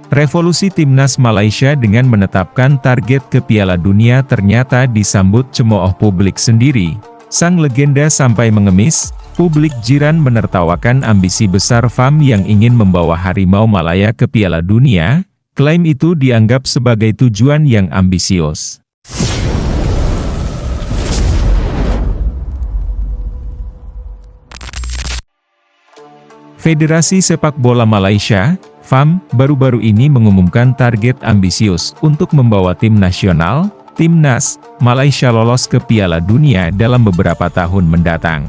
Revolusi Timnas Malaysia dengan menetapkan target ke Piala Dunia ternyata disambut cemooh publik sendiri. Sang legenda sampai mengemis, publik jiran menertawakan ambisi besar FAM yang ingin membawa Harimau Malaya ke Piala Dunia. Klaim itu dianggap sebagai tujuan yang ambisius. Federasi Sepak Bola Malaysia, FAM, baru-baru ini mengumumkan target ambisius untuk membawa tim nasional, Timnas, Malaysia lolos ke Piala Dunia dalam beberapa tahun mendatang.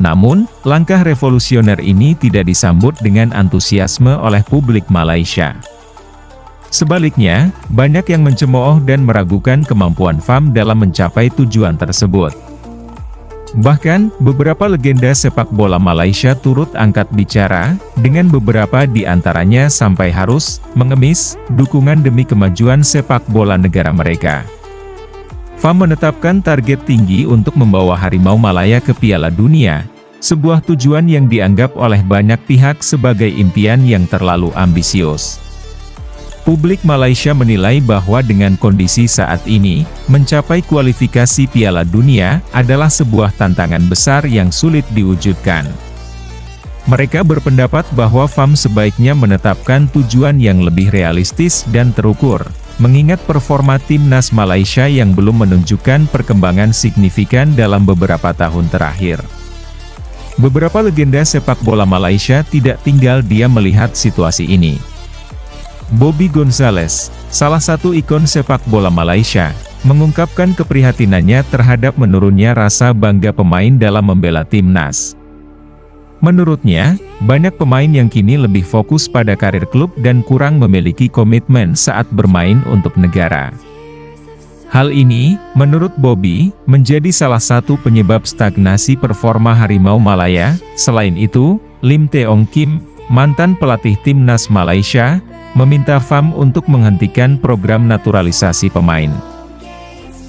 Namun, langkah revolusioner ini tidak disambut dengan antusiasme oleh publik Malaysia. Sebaliknya, banyak yang mencemooh dan meragukan kemampuan FAM dalam mencapai tujuan tersebut. Bahkan, beberapa legenda sepak bola Malaysia turut angkat bicara, dengan beberapa di antaranya sampai harus mengemis dukungan demi kemajuan sepak bola negara mereka. FAM menetapkan target tinggi untuk membawa Harimau Malaya ke Piala Dunia, sebuah tujuan yang dianggap oleh banyak pihak sebagai impian yang terlalu ambisius. Publik Malaysia menilai bahwa dengan kondisi saat ini, mencapai kualifikasi Piala Dunia adalah sebuah tantangan besar yang sulit diwujudkan. Mereka berpendapat bahwa FAM sebaiknya menetapkan tujuan yang lebih realistis dan terukur, mengingat performa Timnas Malaysia yang belum menunjukkan perkembangan signifikan dalam beberapa tahun terakhir. Beberapa legenda sepak bola Malaysia tidak tinggal diam melihat situasi ini. Bobby Gonzalez, salah satu ikon sepak bola Malaysia, mengungkapkan keprihatinannya terhadap menurunnya rasa bangga pemain dalam membela timnas. Menurutnya, banyak pemain yang kini lebih fokus pada karir klub dan kurang memiliki komitmen saat bermain untuk negara. Hal ini, menurut Bobby, menjadi salah satu penyebab stagnasi performa Harimau Malaya. Selain itu, Lim Teong Kim, mantan pelatih Timnas Malaysia, meminta FAM untuk menghentikan program naturalisasi pemain.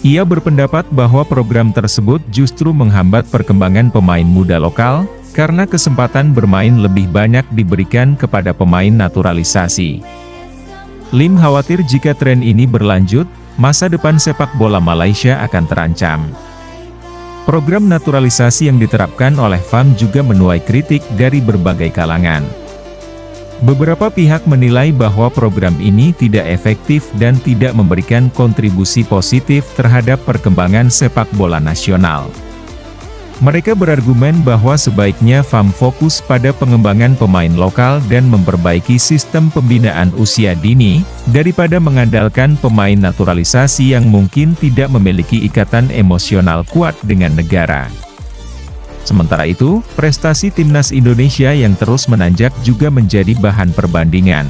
Ia berpendapat bahwa program tersebut justru menghambat perkembangan pemain muda lokal, karena kesempatan bermain lebih banyak diberikan kepada pemain naturalisasi. Lim khawatir jika tren ini berlanjut, masa depan sepak bola Malaysia akan terancam. Program naturalisasi yang diterapkan oleh FAM juga menuai kritik dari berbagai kalangan. Beberapa pihak menilai bahwa program ini tidak efektif dan tidak memberikan kontribusi positif terhadap perkembangan sepak bola nasional. Mereka berargumen bahwa sebaiknya FAM fokus pada pengembangan pemain lokal dan memperbaiki sistem pembinaan usia dini, daripada mengandalkan pemain naturalisasi yang mungkin tidak memiliki ikatan emosional kuat dengan negara. Sementara itu, prestasi Timnas Indonesia yang terus menanjak juga menjadi bahan perbandingan.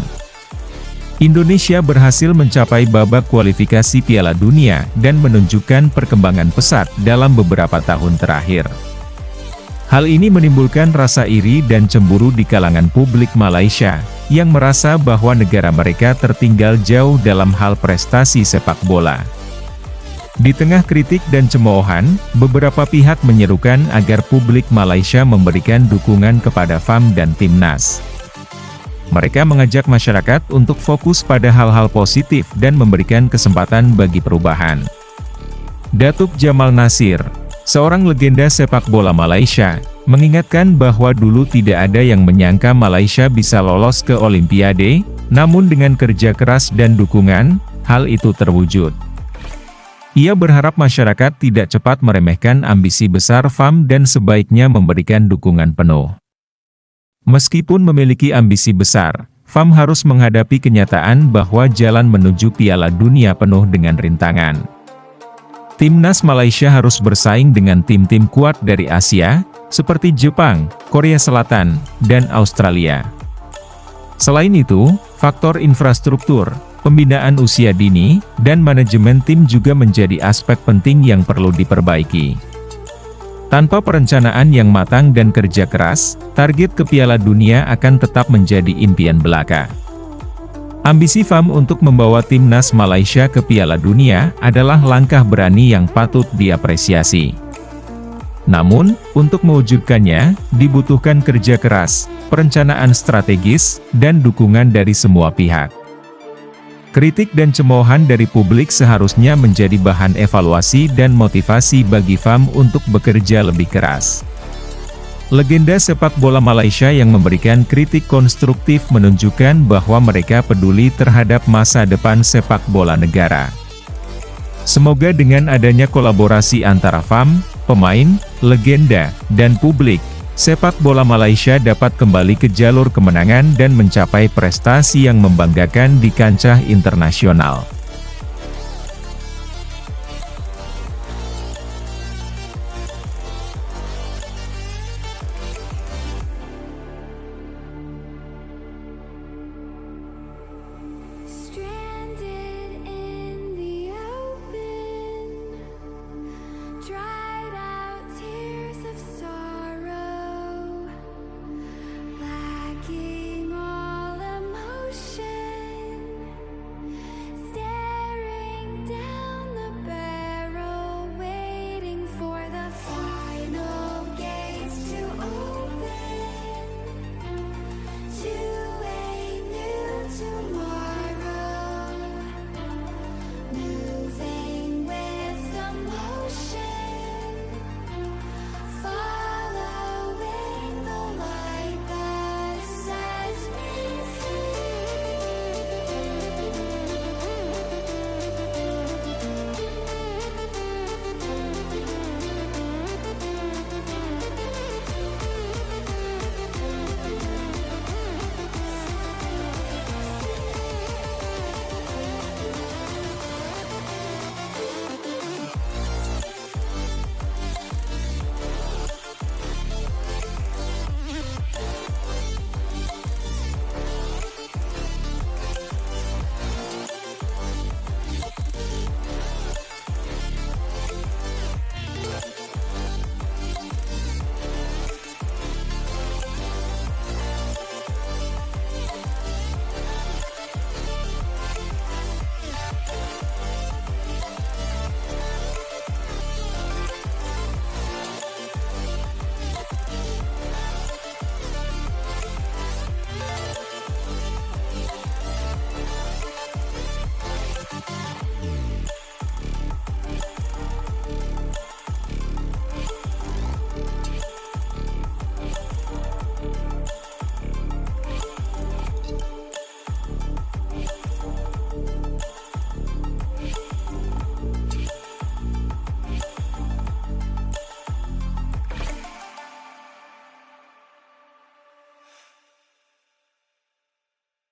Indonesia berhasil mencapai babak kualifikasi Piala Dunia dan menunjukkan perkembangan pesat dalam beberapa tahun terakhir. Hal ini menimbulkan rasa iri dan cemburu di kalangan publik Malaysia, yang merasa bahwa negara mereka tertinggal jauh dalam hal prestasi sepak bola. Di tengah kritik dan cemoohan, beberapa pihak menyerukan agar publik Malaysia memberikan dukungan kepada FAM dan Timnas. Mereka mengajak masyarakat untuk fokus pada hal-hal positif dan memberikan kesempatan bagi perubahan. Datuk Jamal Nasir, seorang legenda sepak bola Malaysia, mengingatkan bahwa dulu tidak ada yang menyangka Malaysia bisa lolos ke Olimpiade, namun dengan kerja keras dan dukungan, hal itu terwujud. Ia berharap masyarakat tidak cepat meremehkan ambisi besar FAM dan sebaiknya memberikan dukungan penuh. Meskipun memiliki ambisi besar, FAM harus menghadapi kenyataan bahwa jalan menuju Piala Dunia penuh dengan rintangan. Timnas Malaysia harus bersaing dengan tim-tim kuat dari Asia, seperti Jepang, Korea Selatan, dan Australia. Selain itu, faktor infrastruktur, pembinaan usia dini, dan manajemen tim juga menjadi aspek penting yang perlu diperbaiki. Tanpa perencanaan yang matang dan kerja keras, target ke Piala Dunia akan tetap menjadi impian belaka. Ambisi FAM untuk membawa Timnas Malaysia ke Piala Dunia adalah langkah berani yang patut diapresiasi. Namun, untuk mewujudkannya, dibutuhkan kerja keras, perencanaan strategis, dan dukungan dari semua pihak. Kritik dan cemoohan dari publik seharusnya menjadi bahan evaluasi dan motivasi bagi FAM untuk bekerja lebih keras. Legenda sepak bola Malaysia yang memberikan kritik konstruktif menunjukkan bahwa mereka peduli terhadap masa depan sepak bola negara. Semoga dengan adanya kolaborasi antara FAM, pemain, legenda, dan publik, sepak bola Malaysia dapat kembali ke jalur kemenangan dan mencapai prestasi yang membanggakan di kancah internasional.